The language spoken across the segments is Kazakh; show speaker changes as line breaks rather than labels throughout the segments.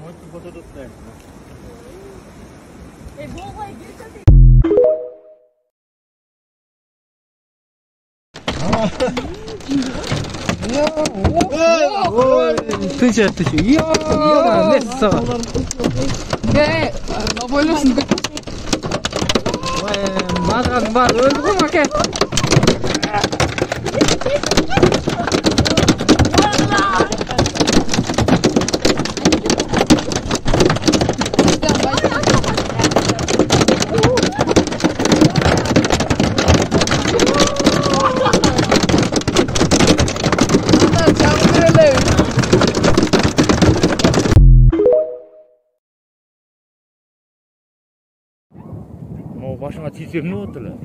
멋진 포도줬대.
뭐가 이길까지.
드셔. 이야, 냈어.
네, 너 보여줬으니까.
맞아, 얼굴 막해.
Başına titrer ne oldu lan?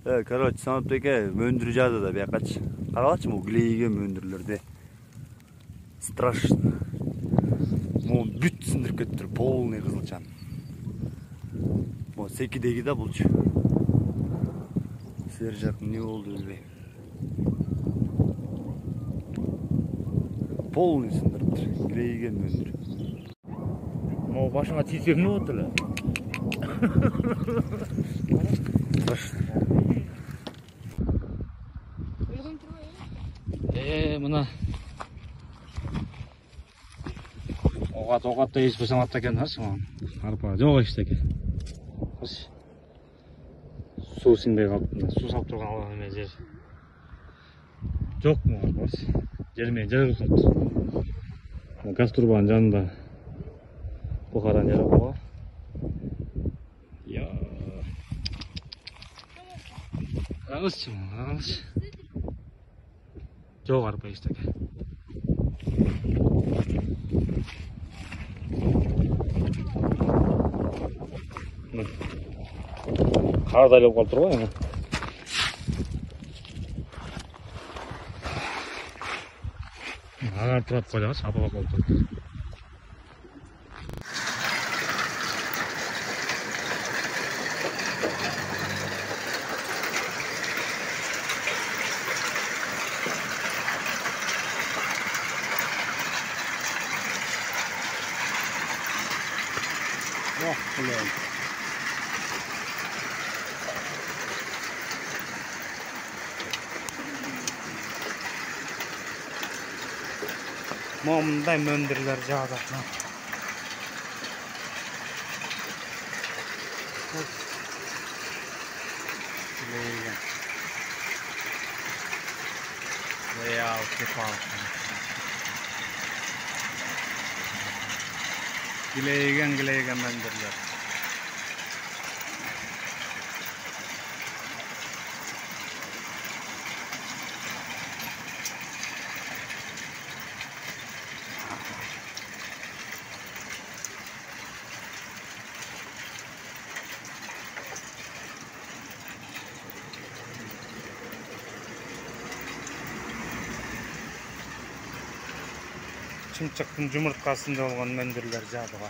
Короче, санаптеке мөндүр жазды да бияқачы. Қаралачы му глейген мөндүрлерде. Страшно. Му бүт сындырып кетті, полный қызылчан. Му секидеги да бұлчу. Сер жақын не болды білбейм. Полный сындырып тұр, глейген мөндүр.
Му başına titrer ne oldu lan?
мына оғат ес болсаң атта екен арпа жоқ ештеке су сіңбей қалыпты су салып тұрған алған емен жер жоқ жермен жер қылыпты газ турбаның жанында бұқаран жер ғой қараңызшы жоқ арпа ештеке қардай болып қалып тұр ғой енді ағарып тұрады қойдағаш апалап болып тұр
Мұндай мөндірлер жағы. Gileygen möndürler. Чымчықтың жұмыртқасында болған мөндірлер жабыға.